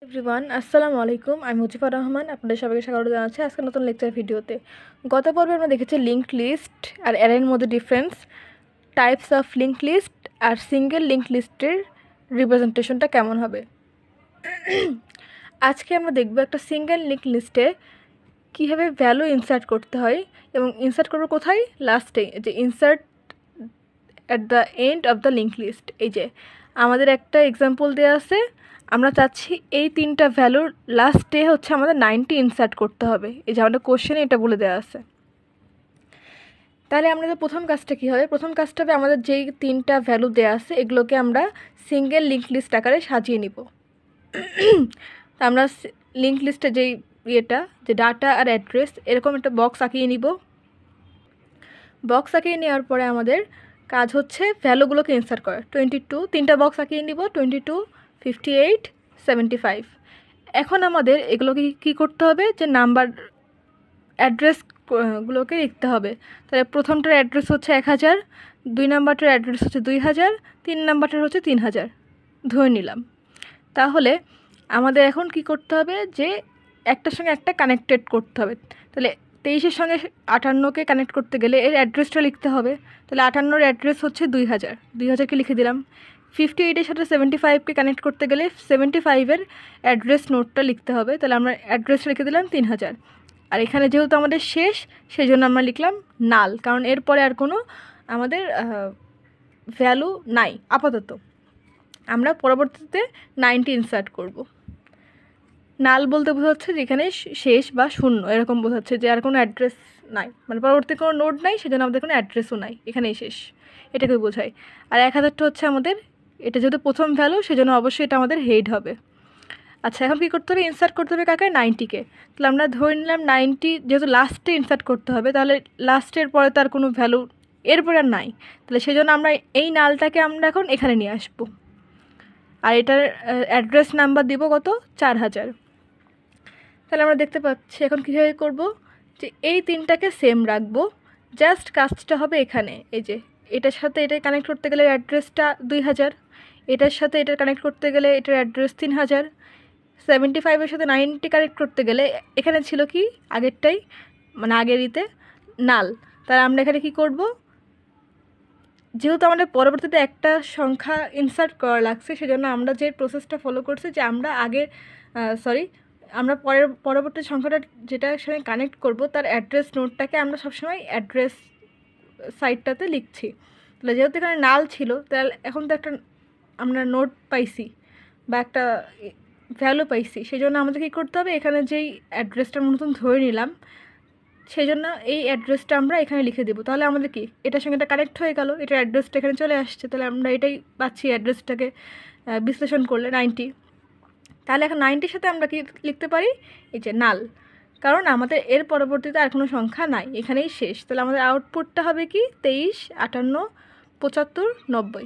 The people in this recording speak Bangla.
এভরিওয়ান, আসসালামু আলাইকুম। আমি মুজিবুর রহমান, আপনাদের সবাইকে স্বাগত জানাচ্ছি আজকে নতুন লেকচার ভিডিওতে। গত পর্বে আমরা দেখেছি লিঙ্কড লিস্ট আর অ্যারের মধ্যে difference, types of linked list আর সিঙ্গেল লিঙ্কড লিস্টের রিপ্রেজেন্টেশনটা কেমন হবে। আজকে আমরা দেখব একটা সিঙ্গেল লিঙ্কড লিস্টে কীভাবে ভ্যালু ইনসার্ট করতে হয় এবং ইনসার্ট করবো কোথায়, লাস্টে, যে insert at the end of the linked list. এই যে আমাদের একটা এক্সাম্পল দেওয়া আছে, আমরা চাচ্ছি এই তিনটা ভ্যালুর লাস্টে হচ্ছে আমাদের 90 ইনসার্ট করতে হবে। এই যে আমাদের কোশ্চেনে এটা বলে দেওয়া আছে। তাহলে আমাদের প্রথম কাজটা কী হবে? প্রথম কাজটা হবে আমাদের যেই তিনটা ভ্যালু দেওয়া আছে এগুলোকে আমরা সিঙ্গেল লিঙ্ক লিস্ট আকারে সাজিয়ে নিব। তা আমরা লিঙ্ক লিস্টে যেই যে ডাটা আর অ্যাড্রেস এরকম একটা বক্স আঁকিয়ে নিব। বক্স আঁকিয়ে নেওয়ার পরে আমাদের কাজ হচ্ছে ভ্যালুগুলোকে ইনসার্ট করা। 22, তিনটা বক্স আঁকিয়ে নিব, 22, 58, 75। এখন আমাদের এগুলোকে কী করতে হবে, যে নাম্বার অ্যাড্রেসগুলোকে লিখতে হবে। তাহলে প্রথমটার অ্যাড্রেস হচ্ছে 1000, 2 নাম্বারটার অ্যাড্রেস হচ্ছে 2000, 3 নাম্বারটার হচ্ছে 3000 ধরে নিলাম। তাহলে আমাদের এখন কি করতে হবে, যে একটার সঙ্গে একটা কানেক্টেড করতে হবে। তাহলে 23-এর সঙ্গে 58কে কানেক্ট করতে গেলে এর অ্যাড্রেসটা লিখতে হবে। তাহলে 58-র অ্যাড্রেস হচ্ছে 2000, 2000কে লিখে দিলাম। 58-এর সাথে 75কে কানেক্ট করতে গেলে 75-এর অ্যাড্রেস নোটটা লিখতে হবে। তাহলে আমরা অ্যাড্রেসটা লিখে দিলাম 3000। আর এখানে যেহেতু আমাদের শেষ, সেই জন্য আমরা লিখলাম নাল, কারণ এরপরে আর কোনো আমাদের ভ্যালু নাই আপাতত। আমরা পরবর্তীতে 90 ইনসার্ট করব। নাল বলতে বোঝাচ্ছে যেখানে শেষ বা শূন্য, এরকম বোঝাচ্ছে যে আর কোনো অ্যাড্রেস নাই, মানে পরবর্তী কোনো নোড নাই, সেজন্য আমাদের কোনো অ্যাড্রেসও নাই, এখানেই শেষ, এটাকে বোঝায়। আর 1000টা হচ্ছে আমাদের, এটা যেহেতু প্রথম ভ্যালু সেজন্য অবশ্যই এটা আমাদের হেড হবে। আচ্ছা, এখন কী করতে হবে, ইনসার্ট করতে হবে কাকে, 90-কে। তাহলে আমরা ধরে নিলাম 90 যেহেতু লাস্টে ইনসার্ট করতে হবে, তাহলে লাস্টের পরে তো আর কোনো ভ্যালু এরপরে আর নাই, তাহলে সেজন্য আমরা এই নালটাকে আমরা এখন এখানে নিয়ে আসবো। আর এটার অ্যাড্রেস নাম্বার দিব কত, 4000। তাহলে আমরা দেখতে পাচ্ছি এখন কীভাবে করব, যে এই তিনটাকে সেম রাখবো, জাস্ট কাজটা হবে এখানে। এই যে এটার সাথে এটা কানেক্ট করতে গেলে অ্যাড্রেসটা 2000, এটার সাথে এটা কানেক্ট করতে গেলে এটার অ্যাড্রেস 3000, 75-এর সাথে 90 কানেক্ট করতে গেলে এখানে ছিল কি আগেরটাই, মানে আগেরইতে নাল। তাহলে আমরা এখানে কি করব, যেহেতু আমাদের পরবর্তীতে একটা সংখ্যা ইনসার্ট করা লাগছে, সেজন্য আমরা যে প্রসেসটা ফলো করছি, যে আমরা আমরা পরবর্তী সংখ্যাটা যেটা সঙ্গে কানেক্ট করব তার অ্যাড্রেস নোটটাকে আমরা সবসময় অ্যাড্রেস সাইটটাতে লিখছি। তাহলে যেহেতু এখানে নাল ছিল, তাহলে এখন তো একটা আমরা নোট পাইছি বা একটা ভ্যালু পাইছি, সেই জন্য আমাদের কী করতে হবে, এখানে যেই অ্যাড্রেসটার মতন ধরে নিলাম, সেই জন্য এই অ্যাড্রেসটা আমরা এখানে লিখে দেবো। তাহলে আমাদের কি এটার সঙ্গে এটা কানেক্ট হয়ে গেল, এটার অ্যাড্রেসটা এখানে চলে আসছে, তাহলে আমরা এটাই পাচ্ছি অ্যাড্রেসটাকে বিশ্লেষণ করলে 90। তাহলে এখন 90-র সাথে আমরা কি লিখতে পারি, এই যে নাল, কারণ আমাদের এর পরবর্তীতে আর কোনো সংখ্যা নাই, এখানেই শেষ। তাহলে আমাদের আউটপুটটা হবে কি 23, 58, 75, 90।